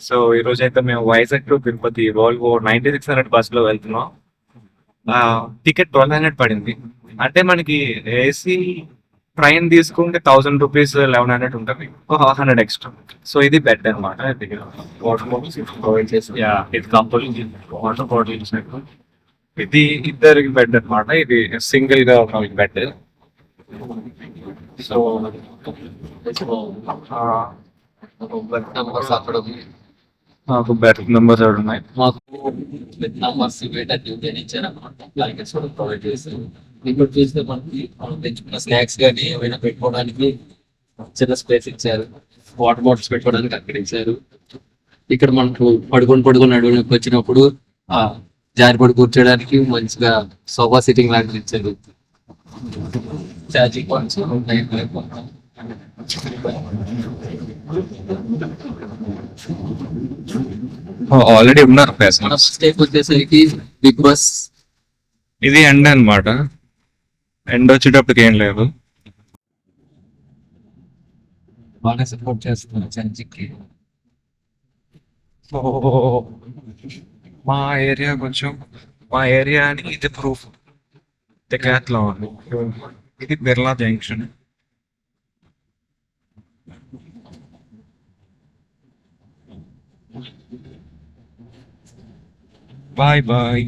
So ఈ రోజు అయితే మేము వైజాగ్ టు తిరుపతి వోల్వో 9600 బస్సులో వెళ్తున్నాం. టికెట్ 1200 పడింది. అంటే మనకి ఏసీ ట్రైన్ తీసుకుంటే ₹1000 1100 ఉంటుంది. 100 ఎక్స్ట్రా. సో ఇది బెడ్ అనమాట. ఇది వాటర్ బాటిల్స్ ప్రొవైడ్ చేసి ఇది కపుల్ వాటర్ బాటిల్ ఇచ్చినట్టు. ఇది ఇద్దరికి బెడ్ అనమాట. ఇది సింగిల్ గా ఒక బెడ్. సో బెడ్ నంబర్స్ అక్కడ ఉంది. మాకు బెడ్ నెంబర్స్ ఎవరు ఉన్నాయి. మాకు బెడ్ నంబర్స్ వేటర్ డ్యూటీ ఇచ్చారనమాట. బ్లాంకెట్స్ కూడా ప్రొవైడ్ చేస్తారు. ఇక్కడ చూస్తే మనకి మనం తెచ్చుకున్న స్నాక్స్ కానీ ఏమైనా పెట్టుకోవడానికి చిన్న స్పేస్ ఇచ్చారు. వాటర్ బాటిల్స్ పెట్టుకోవడానికి అక్కడ ఇచ్చారు. ఇక్కడ మనకు పడుకొని నడువునికి వచ్చినప్పుడు ఆ జారిపడి కూర్చోడానికి మంచిగా సోఫా సిట్టింగ్ లాంటిది ఇచ్చారు. ఛార్జింగ్ పాయింట్స్ ఆల్రెడీ ఉన్నారు మన ప్యాసింజర్స్. స్టేకి వచ్చేసరికి బిగ్ బస్ ఇది ఎండ్ అన్నమాట. ఎండ్ వచ్చేటప్పటికి ఏం లేదు. బాగా సపోర్ట్ చేస్తున్నారు ఛార్జింగ్కి. మా ఏరియా కొంచెం మా ఏరియా అని ఇది ప్రూఫ్. డెకాథ్లాన్ ఇది Birla junction. Bye bye.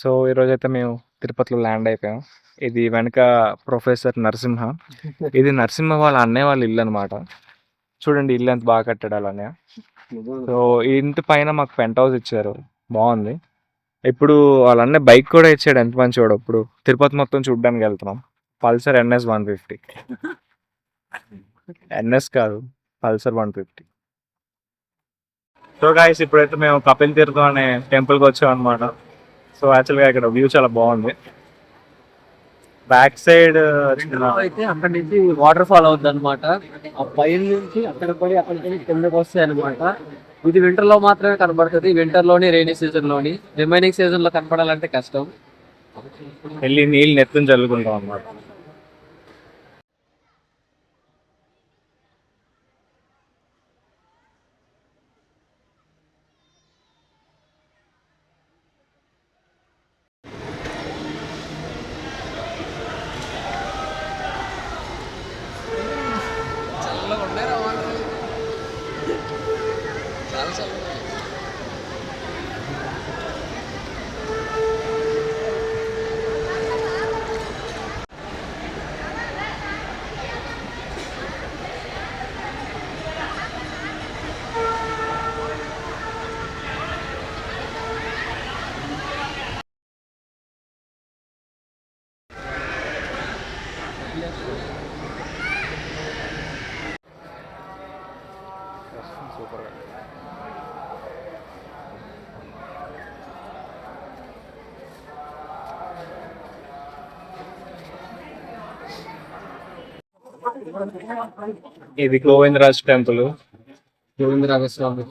So ఈరోజు అయితే మేము తిరుపతిలో ల్యాండ్ అయిపోయాం. ఇది వెనక ప్రొఫెసర్ నరసింహ. ఇది నరసింహ వాళ్ళ అన్నయ్య వాళ్ళ ఇల్లు అనమాట. చూడండి ఇల్లు ఎంత బాగా కట్టాడు వాళ్ళ అన్నయ్య. సో ఈ ఇంటి పైన మాకు పెంట్ హౌస్ ఇచ్చారు. బాగుంది. ఇప్పుడు వాళ్ళ అన్నయ్య బైక్ కూడా ఇచ్చాడు. ఎంత మంచివాడు. ఇప్పుడు తిరుపతి మొత్తం చూడడానికి వెళ్తున్నాం. Pulsar NS 150. NS కాదు, పల్సర్ 150. సో గాయస్ ఇప్పుడైతే మేము కపిల్ తీర్థం అనే టెంపుల్కి వచ్చాం అనమాట. సో యాక్చువల్గా ఇక్కడ వ్యూ చాలా బాగుంది. బ్యాక్ సైడ్ అయితే అక్కడ నుంచి వాటర్ ఫాల్ అవుద్ది అనమాట. ఆ పైన నుంచి అక్కడ పడి అక్కడ కిందకి వస్తాయి అనమాట. ఇది వింటర్ లో మాత్రమే కనబడుతుంది. వింటర్ లోని రైనీ సీజన్ లోని. రిమైనింగ్ సీజన్ లో కనపడాలంటే కష్టం. వెళ్ళి నీళ్ళు నెత్తుని చల్లుకుంటాం అనమాట. సూపర్. ఇది గోవిందరాజ్ టెంపుల్. గోవిందరాజస్వామి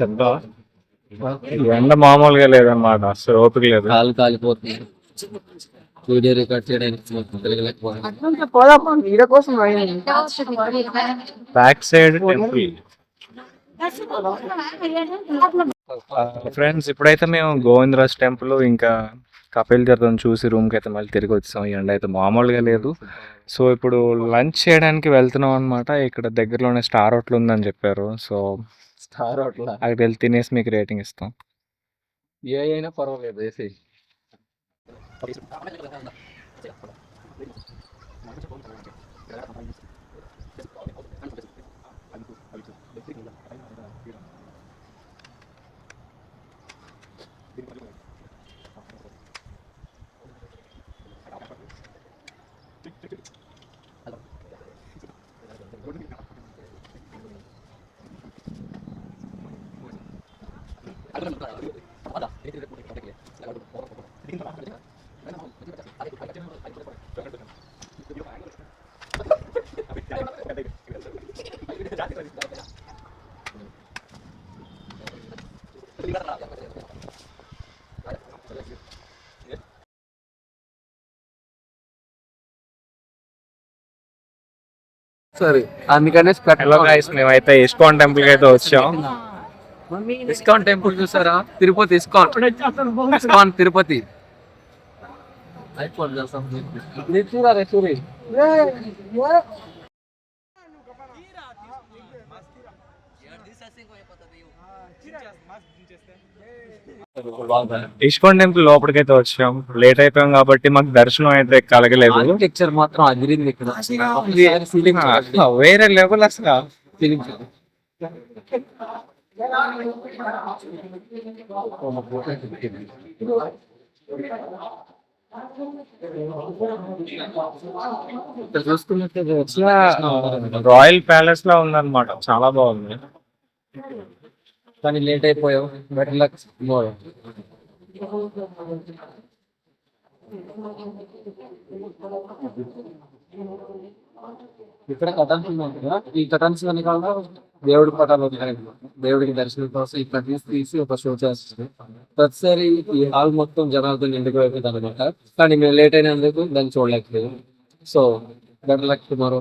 చెప్తా. ఎండ మామూలుగా లేదన్నమాట. అసలు ఓపిక లేదు. కాలు కాలిపోతుంది. వీడియో రికార్డ్ చేయడానికి బ్యాక్ సైడ్ టెంపుల్. ఫ్రెండ్స్ ఇప్పుడైతే మేము గోవిందరాజ్ టెంపుల్ ఇంకా కపిల్ తీర్థం చూసి రూమ్కి అయితే మళ్ళీ తిరిగి వచ్చాం. ఈ ఎండ అయితే మామూలుగా లేదు. సో ఇప్పుడు లంచ్ చేయడానికి వెళ్తున్నాం అనమాట. ఇక్కడ దగ్గరలోనే స్టార్ హోటల్ ఉందని చెప్పారు. సో స్టార్ హోటల్ అక్కడికి వెళ్ళి తినేసి మీకు రేటింగ్ ఇస్తాం. ఏ అయినా పర్వాలేదు వేసి. సరే అందుకనే హలో గైస్, మేమైతే ఇస్కాన్ టెంపుల్ కి అయితే వచ్చాం. ఇస్కాన్ టెంపుల్ చూసారా? Tirupati ISKCON ISKCON Tirupati ISKCON temple లోపలికి అయితే వచ్చాం. లేట్ అయిపోయాం కాబట్టి మాకు దర్శనం అయితే కలగలేదు. ఆర్కిటెక్చర్ మాత్రం అదిరింది ఇక్కడ. వేరే లెవెల్ అసలు. ఫీలింగ్ ఇక్కడ చూసుకున్నట్లయితే రాయల్ ప్యాలెస్ లా ఉందన్నమాట, చాలా బాగుంది. కానీ లేట్ అయిపోయావు. Better luck. ఇక్కడ కటన్స్ ఉన్నాయి కదా, ఈ కటన్స్ వెనకాల దేవుడి పటాలు ఉన్నాయి. దేవుడికి దర్శనం కోసం ఇక్కడ తీసి ఒక షో చేస్తుంది. ప్రతిసారి ఈ హాల్ మొత్తం జనాలతో నిండుకు అయిపోయింది అనమాట. కానీ మేము లేట్ అయినందుకు దాన్ని చూడలేకపోయాం. So better luck tomorrow.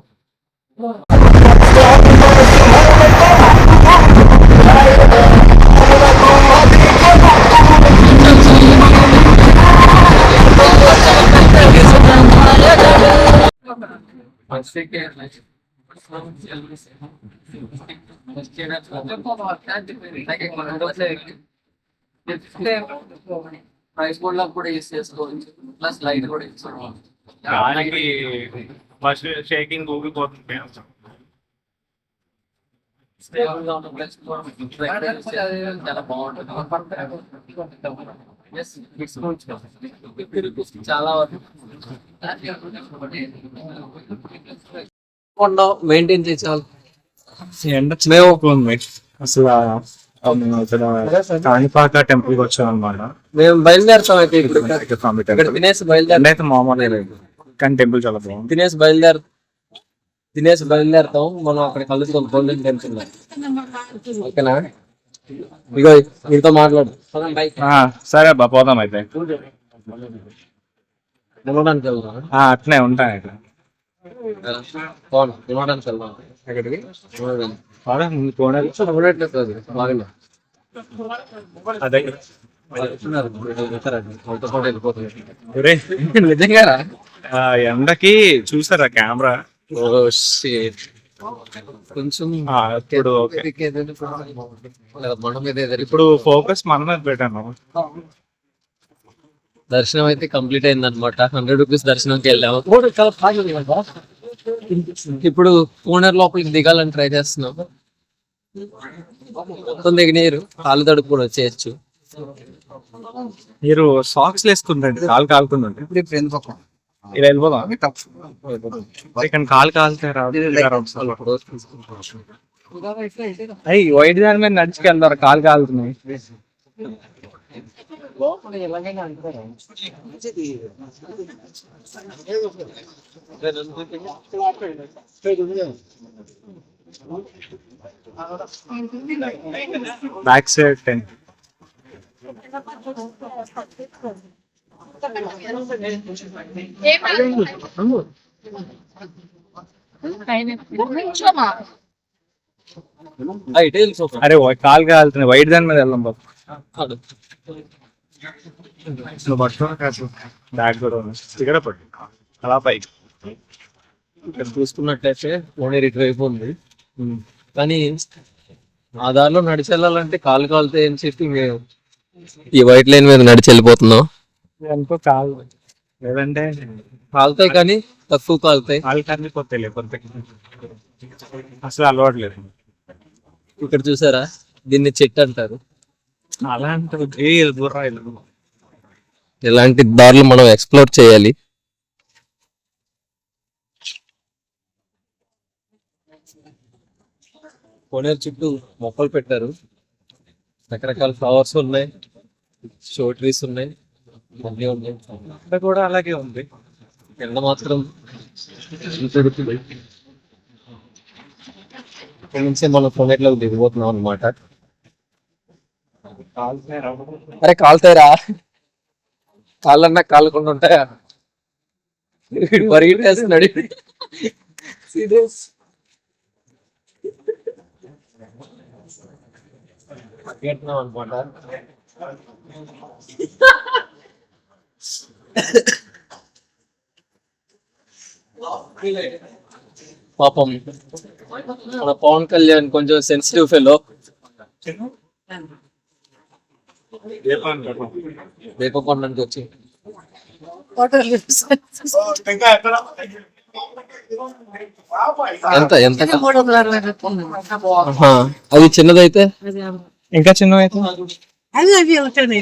Price board లో కూడా యూస్ చేసుకోవచ్చు. ప్లస్ లైట్ కూడా యూస్ చేసుకోవచ్చు. దానికి ఫస్ట్ షేకింగ్ ఊగిపోతుంది. చాలా బాగుంటుంది. చాలా మెయింటైన్ చేయాలి. అసలు కాణిపాక టెంపుల్ కి వచ్చాం అనమాట. మేము బయలుదేరుతాం అయితే ఇప్పుడు. ఇక్కడ తినేసి బయలుదేరి మామూలు లేదు, కానీ టెంపుల్ చాలా బాగుంది. తినేసి బయలుదేరుతాం. మనం అక్కడ కలుస్తాం గోల్డెన్ టెంపుల్. ఓకేనా? ఇగో మీతో మాట్లాడు. సరే అబ్బా, పోదాం అయితే. నిమ్మడానికి వెళ్దాం. అట్లే ఉంటాయి ఇట్లా. నిమ్మడానికి వెళ్దాం. ఎక్కడికి? అదే నిజంగా ఎండకి చూసారా కెమెరా కొంచెం ఇప్పుడు ఇప్పుడు ఫోకస్ మన మీద పెట్టాను. దర్శనం అయితే కంప్లీట్ అయింది అనమాట. 100 రూపీస్ దర్శనంకి వెళ్ళాము. ఇప్పుడు కోనర్ లోపలికి దిగాలని ట్రై చేస్తున్నాం. మొత్తం దిగినారు. కాలు తడుపు కూడా వచ్చేయచ్చు. మీరు సాక్స్ వేసుకుంటండి, కాలు కాలుతుందండి. ఇలా వెళ్ళిపోదాం. ఇక్కడ కాలు కాలితే అయ్యి వైట్ దాని మీద నడుచుకెళ్తారు, కాలు కాలుతున్నాయి. Back side tent. అరే కాలు కాలుతున్నాయి, వైట్ దాని మీద వెళ్దాం బాబు. బ్యాగ్ కూడా ఇక్కడ పట్టు అలా పైకి. ఇక్కడ చూసుకున్నట్లయితే కోనేరు ఇటువైపు ఉంది. కానీ ఆ దారిలో నడిచి వెళ్ళాలంటే కాలు కాలుతాయి అని చెప్పి మేము ఈ వైట్ లైన్ మీద నడిచి వెళ్ళిపోతున్నాం. అనుకో కాలు లేదంటే కాలుతాయి, కానీ తక్కువ కాలుతాయి. కాలు కందిపోతాయి, లేకపోతే అసలు అలవాటు లేదు. ఇక్కడ చూసారా, దీన్ని చెట్టు అంటారు. అలాంటి ఇలాంటి దారులు మనం ఎక్స్ప్లోర్ చేయాలి. కోనేరు చుట్టూ మొక్కలు పెట్టారు. రకరకాల ఫ్లవర్స్ ఉన్నాయి, షో ట్రీస్ ఉన్నాయి, అన్నీ ఉన్నాయి. ఇక్కడ కూడా అలాగే ఉంది. ఎండ మాత్రం ఉడుతుంది. ఇక్కడ నుంచి మనం కొన్నిట్లోకి దిగిపోతున్నాం అనమాట. అరే కాలుతాయిరా, కాళ్ళన్నా కాళ్ళకుండా ఉంటాయా? పరిగెట్టేస్తున్నాడు సీరియస్. పరిగెడుతున్నాం అనమాట. పాపం మన పవన్ కళ్యాణ్ కొంచెం సెన్సిటివ్ ఫెలో. దీపకొండ నుంచి వచ్చి ఎంత ఎంత ఆహా, అది చిన్నదైతే ఇంకా చిన్నవైతే అవి అవి ఉంటాయి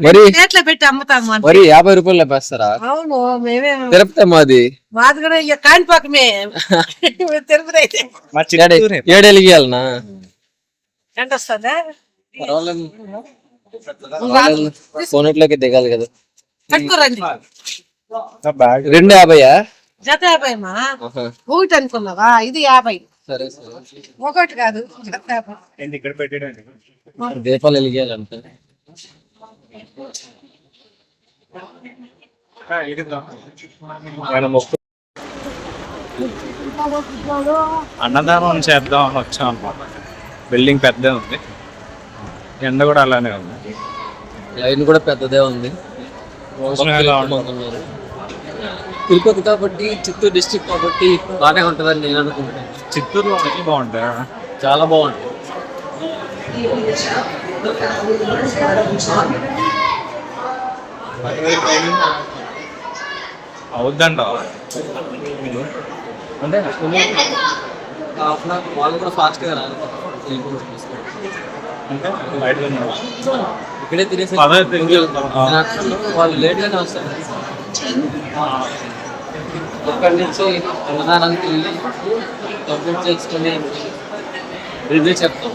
మరి ఎట్లా పెట్టి అమ్ముతాము అంటే. మరి 50 రూపాయలు వేస్తారా? అవును, మేమే తిరుపతి మాది. మాది కూడా ఇక కాణిపాకమే. తిరుపతి అయితే మా చిత్తూరే. ఏడెలిగియాలనా? ఎంట వస్తుందా? ఫోనెట్లోకి దిగాలి కదా. కట్టుకోరండి. 250. జత 50 మా ఒకటి అనుకున్నావా? ఇది 50. సరే సరే, ఒకటి కాదు, జత 50. ఇక్కడ పెట్టడానికి దీపాలు వెలిగియాలంటే అన్నదానం చేద్దాం అని వచ్చాం అనమాట. బిల్డింగ్ పెద్ద ఉంది, ఎండ కూడా అలానే ఉంది. లైన్ కూడా పెద్దదే ఉంది. తిరుపతి కాబట్టి, చిత్తూరు డిస్ట్రిక్ట్ కాబట్టి బాగానే ఉంటుందని నేను అనుకుంటున్నాను. చిత్తూరులో బాగుంటాయి, చాలా బాగుంటుంది. అవుద్దంట. అంటే వాళ్ళు కూడా ఫాస్ట్గా రాదు, అంటే బయట ఇక్కడే తినేసి వాళ్ళు లేట్గానే వస్తారు. అక్కడి నుంచి అన్నదానానికి వెళ్ళి కంప్లీట్ చేసుకుని రివ్యూ చెప్తాం.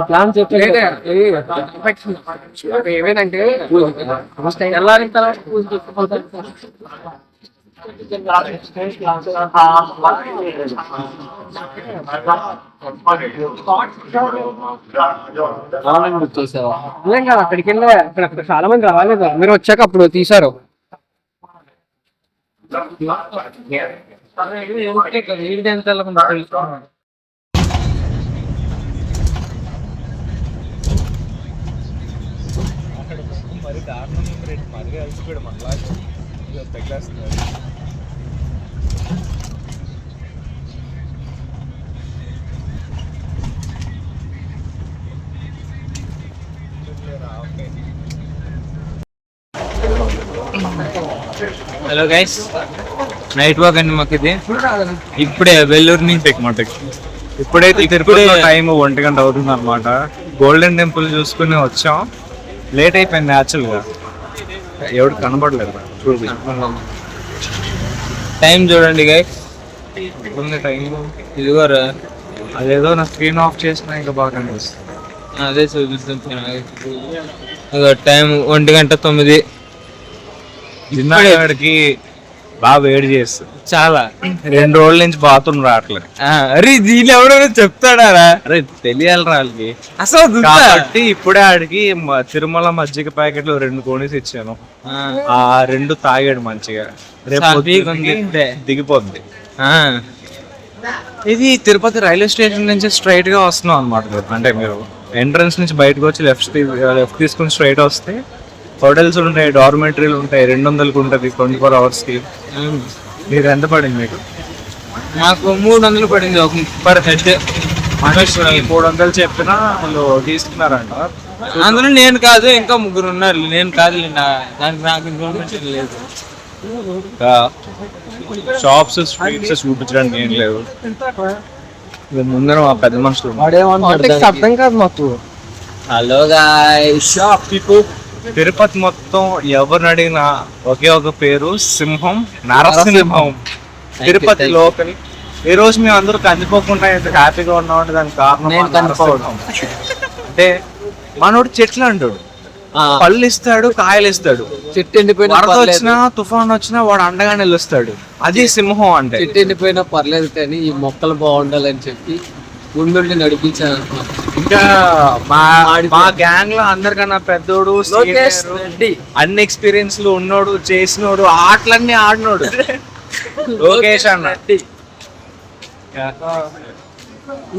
ప్లాన్ ఏమేనంటే తెల్లారిన తర్వాత పూజ చూసావా? అక్కడికి వెళ్ళి అక్కడ చాలా మంది రాలేదు, మీరు వచ్చాక అప్పుడు తీసారు. మరి దారుణం మరి కలిసిపోయాడు మళ్ళా తగిలేస్తున్నారు. హలో గైస్, నైట్ వాక్ అండి మాకు ఇది. ఇప్పుడే వెల్లూరు నుంచి ఎక్కమాట. ఇప్పుడైతే తిరుపతిలో టైం 1 గంట అవుతుంది అనమాట. గోల్డెన్ టెంపుల్ చూసుకుని వచ్చాం. లేట్ అయిపోయింది యాక్చువల్గా, ఎవడు కనబడలేదు. టైం చూడండి గైస్, ఉంది టైం. ఇదిగోరా, అదేదో నా స్క్రీన్ ఆఫ్ చేసిన ఇంకా బాగా కనిపిస్తుంది. అదే చూపిస్తున్నాను. టైం 1:09. జిన్నాడికి బాగా వేడి చేస్తుంది చాలా. 2 రోజుల నుంచి బాత్రూమ్ రావట్లేదు. అరే దీని ఎవరైనా చెప్తాడా? అరే తెలియాలి వాళ్ళకి అసలు. కాబట్టి ఇప్పుడే ఆడికి తిరుమల మజ్జిగ ప్యాకెట్లు 2 కొనేసి ఇచ్చాను. ఆ 2 తాగాడు మంచిగా. రేపు దిగిపోద్ది. ఇది తిరుపతి రైల్వే స్టేషన్ నుంచి స్ట్రైట్ గా వస్తున్నాం అనమాట. అంటే మీరు ఎంట్రన్స్ నుంచి బయటకు వచ్చి లెఫ్ట్ తీసుకుని స్ట్రైట్ వస్తే హోటల్స్ ఉంటాయి, డార్మెటరీలు ఉంటాయి. 200కి ఉంటుంది 24 hours కి. మీరు ఎంత పడింది మీకు? నాకు 300 పడింది పర్ హెడ్. 300 చెప్పినా వాళ్ళు తీసుకున్నారంట. అందులో నేను కాదు, ఇంకా 3 ఉన్నారు. నేను కాదు, దానికి నాకు ఇన్ఫర్మేషన్ లేదు. షాప్స్ స్ట్రీట్స్ చూపించడానికి ఏం లేదు. ముందర మా పెద్ద మనుషులు అర్థం కాదు మాకు. Hello guys, shop people. Tirupati మొత్తం ఎవరిని అడిగినా ఒకే ఒక పేరు, సింహం, Narasimham. Tirupati thank you. Local. ఈ రోజు మేము అందరూ కందిపోకుండా ఎంత హ్యాపీగా ఉన్నామంటే దానికి కారణం నేను మన కందిపోవడం. అంటే మనోడు చెట్లు అంటాడు, పళ్ళు ఇస్తాడు, కాయలు ఇస్తాడు. చెట్టు ఎండిపోయినా వరద పర్లేదు. వచ్చినా తుఫాన్ వచ్చినా వాడు అండగా నిలుస్తాడు. అది సింహం అంటే. చెట్టు ఎండిపోయినా పర్లేదు కానీ ఈ మొక్కలు బాగుండాలని చెప్పి ముందుండి నడిపించాను అనమాట. ఇంకా మా గ్యాంగ్ లో అందరికన్నా పెద్దోడు, లోకేష్ senior, రెడ్డి. అన్ని ఎక్స్పీరియన్స్ ఉన్నోడు, చేసినోడు, ఆటలన్నీ ఆడినోడు లోకేష్ అన్న.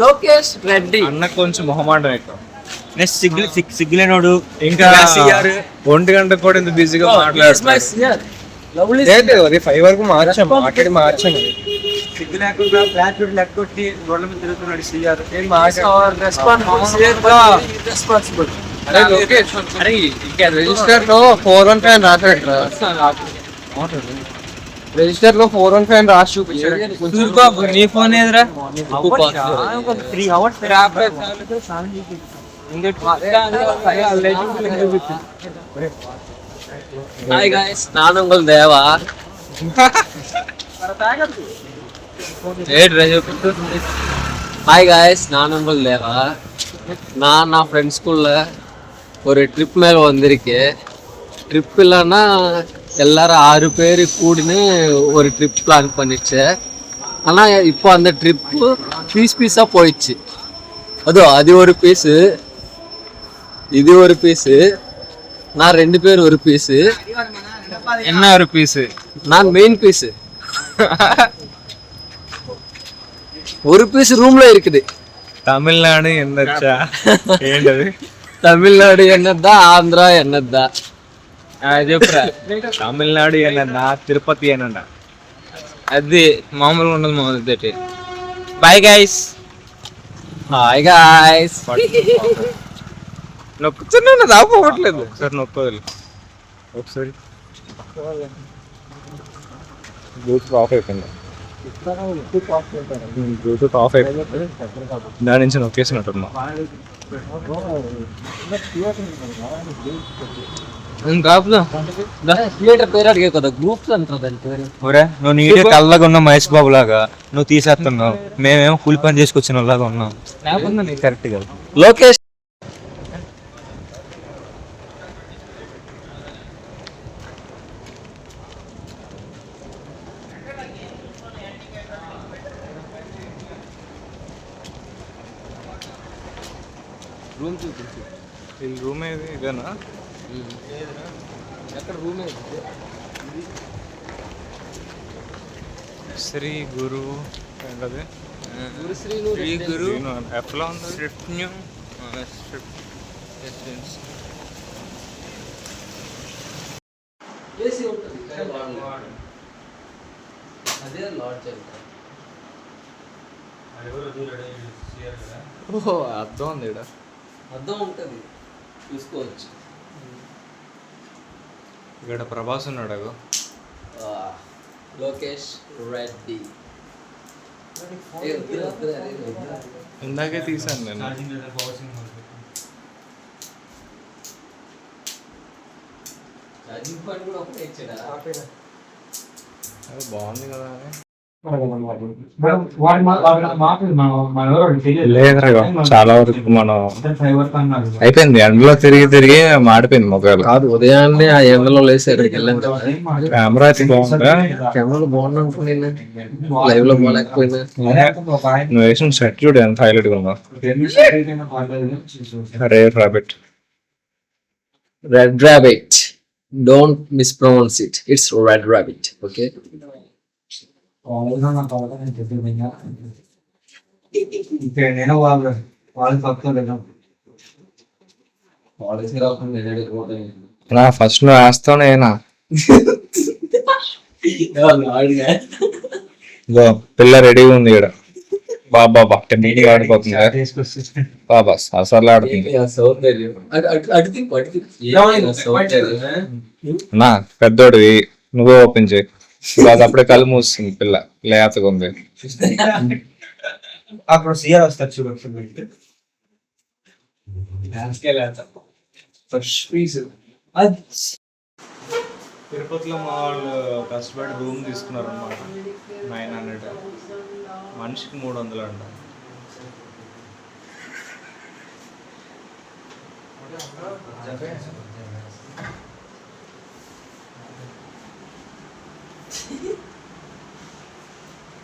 లోకేష్ రెడ్డి. అన్న కొంచెం మొహమాటం ఎక్కువ. నెక్స్ట్ సిగ్గులేనోడు ఇంకా 1 గంట కూడా ఇంత బిజీగా మాట్లాడుతున్నాడు. అది 5 వరకు మార్చాం, మాట్లాడి మార్చాను. సిగ్గు లేకుండా ఫ్లాట్ లెక్కొట్టి రోడ్ల మీద తిరుగుతున్నాడు సిఆర్. అరే లోకేష్, అరే ఇంకా రిజిస్టర్ లో 415 రాసాడు. రిజిస్టర్ లో 415 రాసి చూపించాడు. నీ ఫోన్ ఏదిరా? 3 hours హాయ్ గాయ్స్, నానంగుల దేవా. ஹாய் காய்ஸ், நான் உங்கள் தேவா. நான் ஃப்ரெண்ட் ஸ்கூலில் ஒரு ட்ரிப் மேலே வந்திருக்கேன். ட்ரிப் இல்லைன்னா எல்லாரும் 6 பேர் கூடின்னு ஒரு ட்ரிப் பிளான் பண்ணிச்சு. ஆனால் இப்போ அந்த ட்ரிப்பு பீஸாக போயிடுச்சு. அது ஒரு பீஸு, இது ஒரு பீஸு, நான் 2 பேர் ஒரு பீஸு. என்ன ஒரு பீஸு? நான் மெயின் பீஸு. ஒரு பீஸ் ரூம்ல இருக்குது. తమిళనాడు ఎన్నొచ్చా ఏంటది? తమిళనాడు ఎన్నద్దా, ఆంధ్ర ఎన్నద్దా? చెప్పురా. తమిళనాడు ఏనన్నా, తిరుపతి ఏనన్నా? అది మామూలుగా ఉండదు మొదటి. Bye guys. Hi guys. నొక్కుతున్నా దాపోవట్లేదు. ఒకసారి నొక్కోదు. ఒకసారి బ్లూటూత్ ఆఫ్ అయిపోయింది. బ్లూటూత్ ఆఫ్ అయిపోయింది. దాని నుంచి నొక్కేసినట్టున్నా. థియేటర్ పేరు అడిగే కదా, గ్రూప్స్ అంటారు దాని పేరు. ఒరే, నువ్వు నీట్గా కళ్ళగా ఉన్నావు మహేష్ బాబు లాగా, నువ్వు తీసేస్తున్నావు. మేమేమో కూలి పని చేసుకొచ్చిన లాగా ఉన్నాం. నీకు కరెక్ట్ కదా. లోకేష్ రూమ్ ఏది? ఇదేనా? ఎక్కడ రూమ్? శ్రీ గురు ఏంటది? శ్రీ గురు ఎట్లా ఉంది? Strip new strip residence. AC ఉంటుంది. అదే లాడ్జ్ అంటారు. ఓహో, అర్థం ఉంది ఇక్కడ. అర్థం ఉంటుంది, చూసుకోవచ్చు. ఇక్కడ ప్రభాస్ ఉన్నాడు. లోకేష్ రెడ్డి. ఇందాకే తీసాను నేను. ఛార్జింగ్ పాయింట్ కూడా ఒకటే ఇచ్చాడా? అది బాగుంది కదా అని. లేదురా, చాలా వరకు మనం అయిపోయింది. ఎండలో తిరిగి తిరిగి మాడిపోయింది మొక్కలు. కాదు, ఉదయాన్నే ఆ ఎండలో లేసి అక్కడికి వెళ్ళాం కదా. కెమెరా అయితే బాగుందా? కెమెరాలో బాగుంది అనుకున్నా, లైవ్ లో బాగాలేకపోయినా. నువ్వు వేసిన సెట్ చూడు ఎంత హైలైట్ గా ఉందో. Rare rabbit. Red rabbit. Don't mispronounce it. It's red rabbit. Okay. నేను వాళ్ళు పక్కలేదు. నా ఫస్ట్ నువ్వు వేస్తావు నేనా? ఇగో పిల్ల రెడీగా ఉంది ఇక్కడ. బాబా నీట్గా ఆడిపోతుంది. బాబా అసలు ఆడుతుంది. నా పెద్దోడివి నువ్వే ఓపెన్ చేయి. అది అప్పుడే కళ్ళు మూస్తుంది. పిల్ల లేతగా ఉంది. అప్పుడు సీఆర్ వస్తారు చూడండి. ఫస్ట్ పీస్ తిరుపతిలో మా వాళ్ళు కష్టపడి రూమ్ తీసుకున్నారు అనమాట. 900 మనిషికి 300 అంట.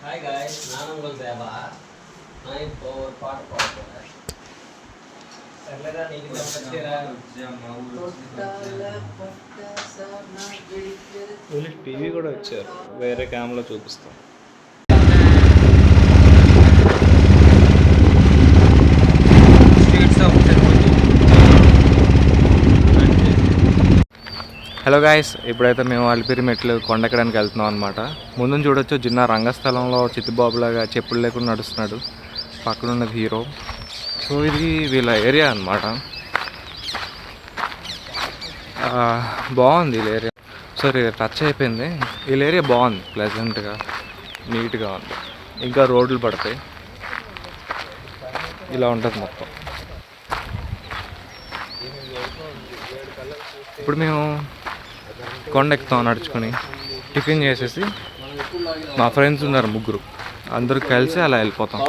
హాయ్ గాయ్స్, నానమ్మ దేవా నై పవర్ పాట పాడుతున్నా. సర్లేరా నీకు వచ్చేరా. టీవీ కూడా వచ్చారు, వేరే క్యామ్లో చూపిస్తాం. హలో గాయస్, ఇప్పుడైతే మేము అలిపిరి మెట్లు కొండెక్కడానికి వెళ్తున్నాం అనమాట. ముందు చూడొచ్చు చిన్న రంగస్థలంలో చిత్తిబాబులాగా చెప్పులు లేకుండా నడుస్తున్నాడు. పక్కన ఉన్నది హీరో. సో ఇది వీళ్ళ ఏరియా అనమాట. బాగుంది వీళ్ళ ఏరియా. సరే టచ్ అయిపోయింది. వీళ్ళ ఏరియా బాగుంది, ప్లెజెంట్గా నీట్గా ఉంది. ఇంకా రోడ్లు పడతాయి. ఇలా ఉంటుంది మొత్తం. ఇప్పుడు మేము కొండ ఎక్కుతాం నడుచుకొని. టిఫిన్ చేసేసి మా ఫ్రెండ్స్ ఉన్నారు 3, అందరూ కలిసి అలా వెళ్ళిపోతాం.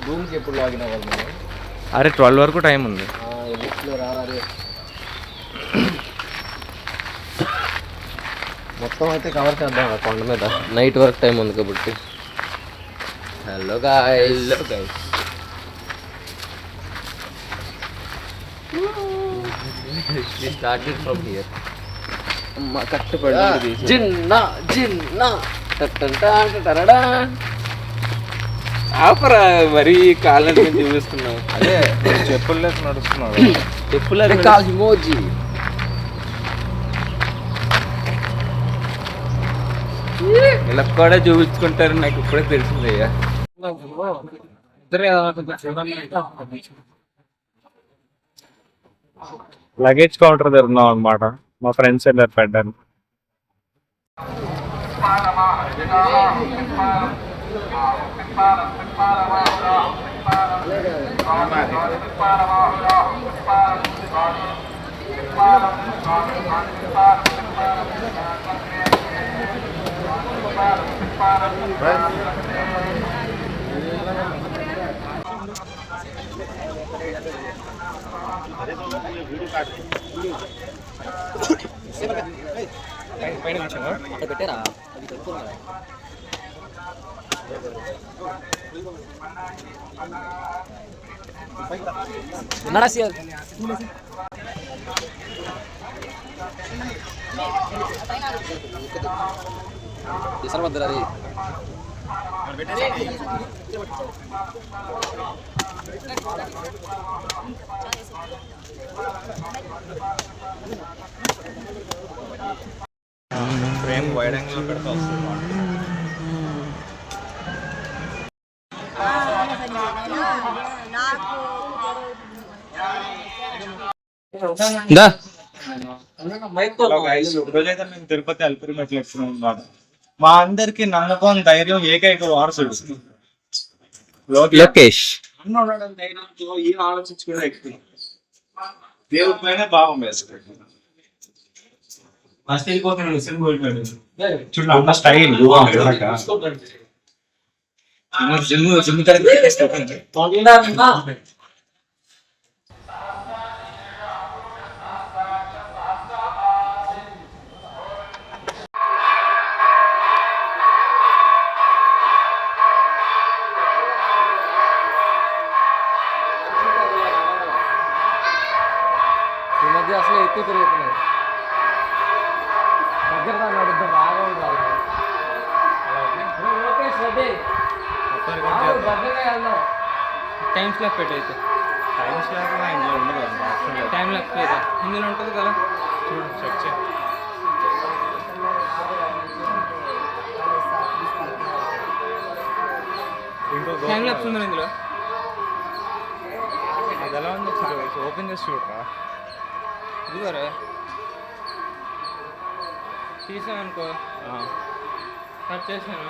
రూమ్కి ఎప్పుడు లాగిన వాళ్ళు అరే 12 వరకు టైం ఉంది. మొత్తం అయితే కవర్ చేద్దాం ఆ కొండ మీద. నైట్ వరకు టైం ఉంది కాబట్టి. Hello guys. We started from here. అమ్మ కష్టపడి జిన్నా జిన్నా టటటటటటడా. ఆపరా మరి కాళ్ళని చూపిస్తున్నావు. అదే చెప్పులు లేక నడుస్తున్నాడు. చెప్పులే ఇమోజీ. ఇలా కూడా చూపించుకుంటారు, నాకు ఇప్పుడే తెలిసిందయ్యా. లగేజ్ కౌంటర్ తిరుగుతున్నాం అనమాట. మా ఫ్రెండ్స్ వెళ్ళారు పెట్టాను. పెట్టారా వద్దరా రే. ఫ్రేమ్ వైడ్ యాంగిల్ పెడితే వస్తుంది. రోజైతే మేము తిరుపతి అలిపిరి మెట్లు ఎక్కుతున్నాం అన్నమాట. మా అందరికి నమ్మకం, ధైర్యం ఏకైక వారసుడు లోకేష్. ధైర్యంతో ఏం ఆలోచించుకునే ఎక్కుతున్నాం. దేవుడి పైన భావం వేసుకుంటాం. ఫస్ట్ వెళ్ళిపోతున్నాడు చూడండి, అంత స్టైల్ ఈ మధ్య అసలు ఎక్కువ తిరుగుతున్నాయి. దగ్గర నడుద్దాం రాగా లోకేష్ రెడ్డి దగ్గరగా వెళ్దాం. టైం స్లాప్ పెట్టయితే. ఇందులో ఉండదు. టైం లాప్ లేదా ఇందులో ఉంటుంది కదా, చూడు చెక్ చెక్. టైం లాప్స్ ఉంది ఇందులో. అది ఎలా ఉంది ఒకసారి ఓపెన్ చేసి చూడరా. ఇదిగోరా తీసామనుకో, కట్ చేశాను.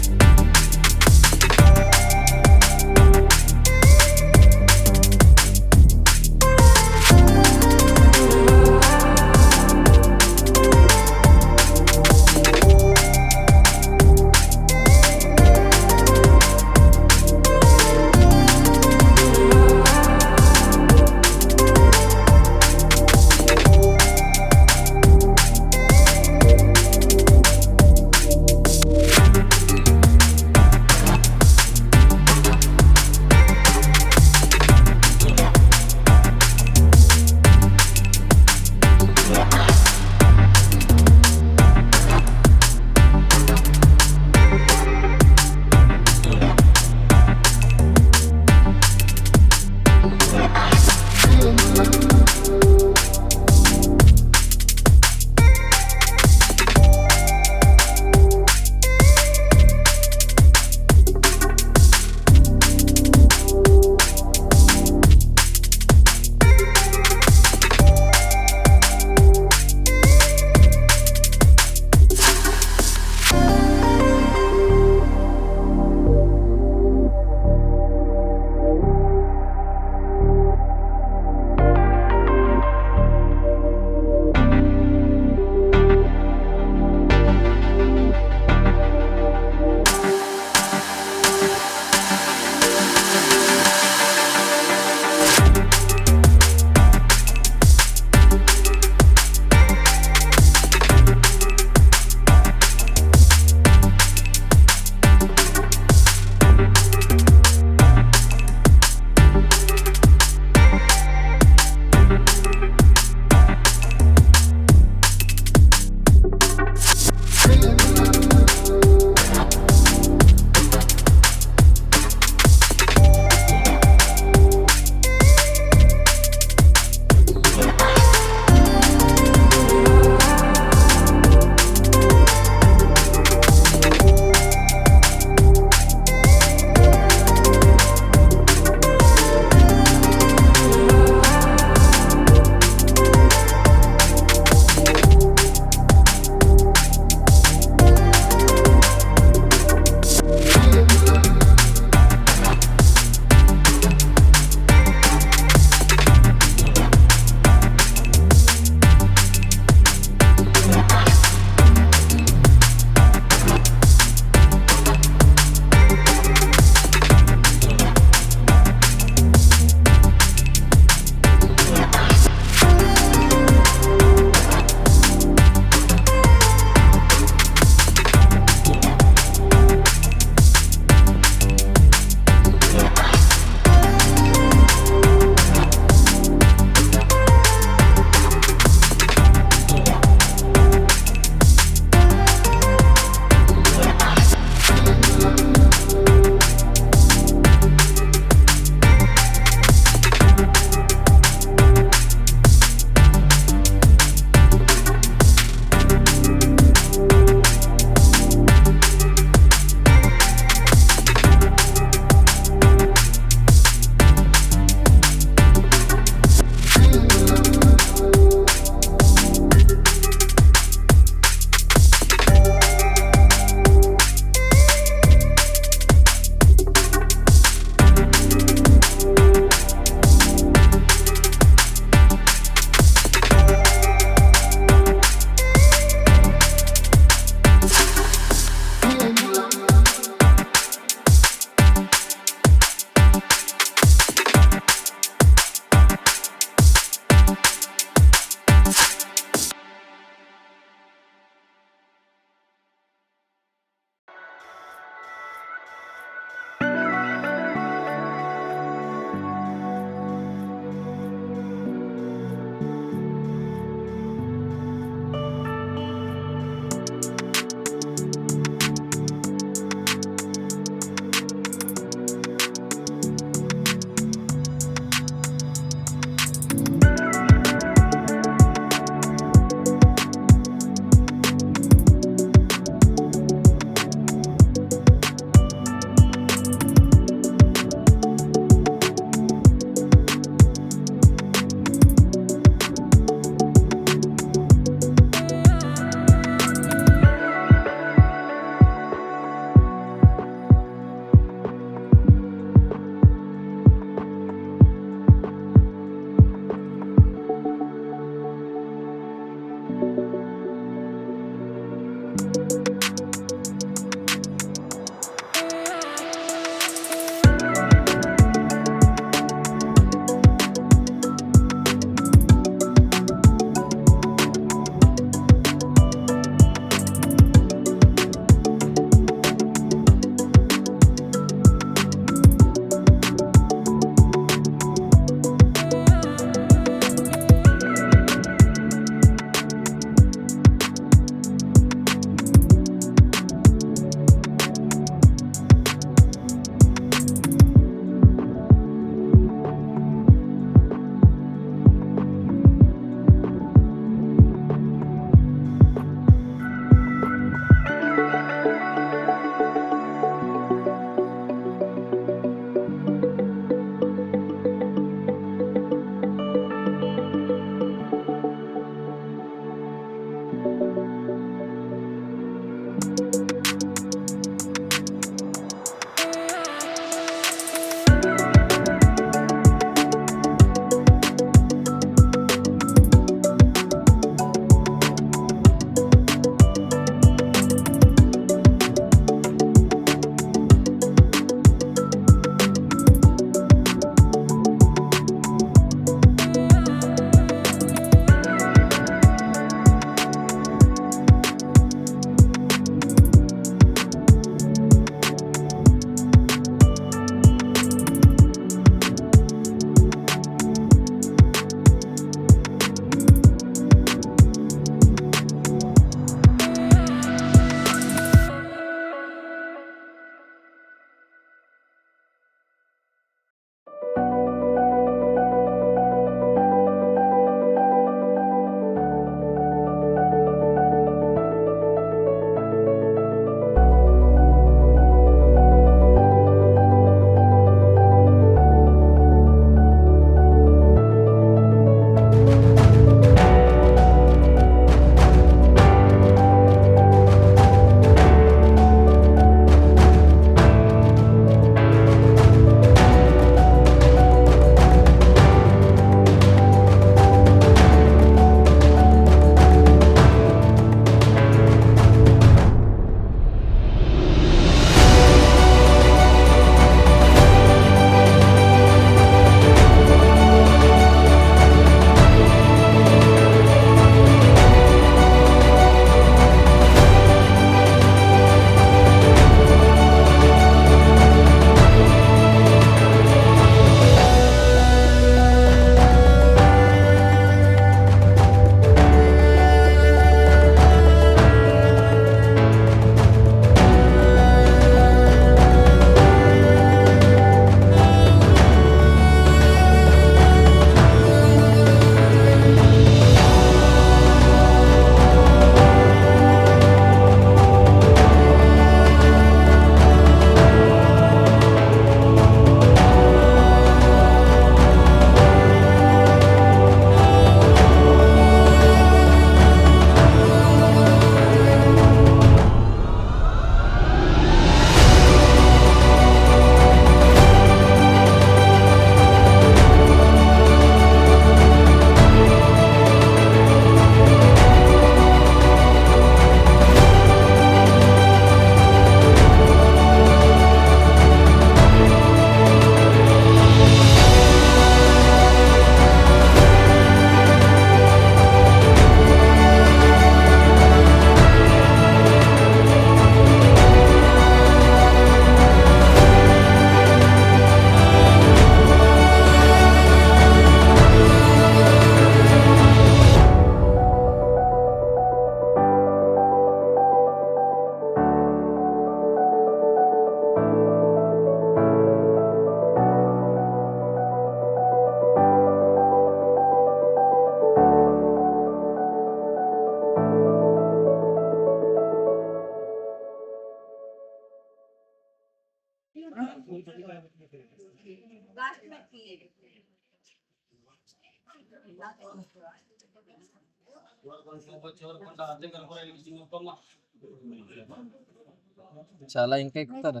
చాలా ఇంకా ఎక్కుతారా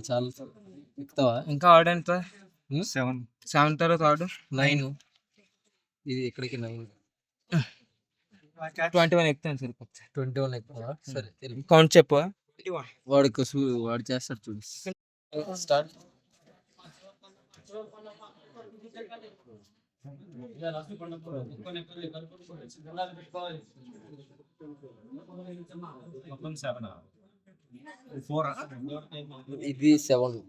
చాలా ఎక్కుతావా? ఇంకా ఆర్డర్ ఎంత? 7 తర్వాత ఆర్డర్ 9. ఇది ఎక్కడికి 9? 21 ఎక్కుతాను సరిపోతుంది. 21 ఎక్కుతావా? సరే తెలుగు కౌంట్ చెప్పు. వాడికి వాడు చేస్తాడు చూడు. స్టార్ట్. ఇది 7.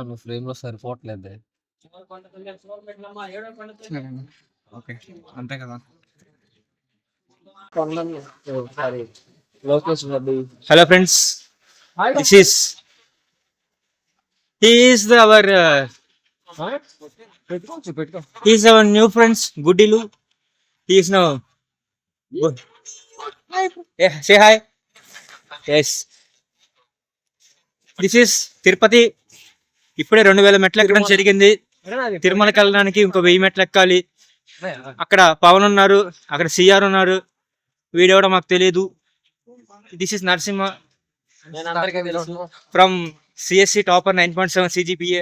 నువ్వు ఫ్రేమ్ లో సరిపోవట్లేదు. ఓకే అంతే కదా. Hello friends, this is our new friends గుడ్డిలు. Is now say hi. Yes, this is Tirupati. ఇప్పుడే 2000 మెట్లు ఎక్కడం జరిగింది. తిరుమలకి వెళ్ళడానికి ఇంకో 1000 మెట్లు ఎక్కాలి. అక్కడ పవన్ ఉన్నారు, అక్కడ సిఆర్ ఉన్నారు, వీడియో కూడా మాకు తెలియదు. This is Narasimha from CSC topper 9.7 CGPA.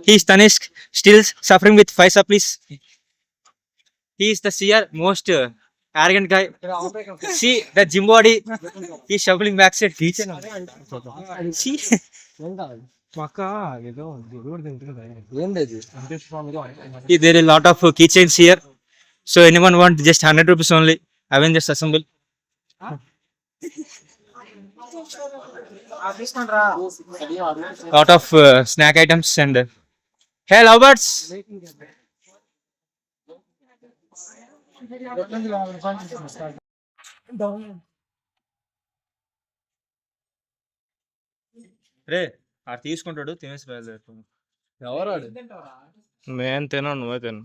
He is Tanishq, still suffering with 5 supplies. He is the CR most arrogant guy. See the gym body. He is shuffling backside. See. There are a lot of keychains here. So anyone want just 100 rupees only? Avengers assemble. Lot of snack items and hey lovebirds. రే ఆ తీసుకుంటాడు, తినేసి బయలుదేరుతాడు. ఎవరాడు? నేను తిన్నాను, నువ్వే తిను.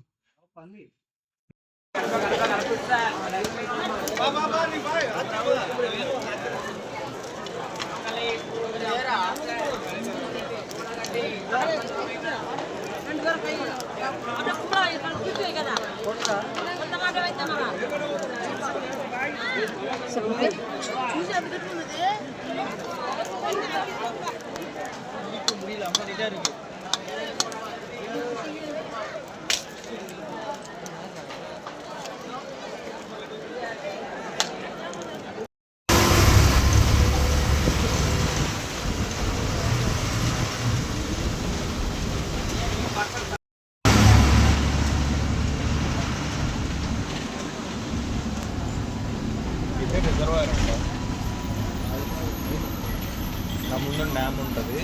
ముందు dam ఉంటుంది.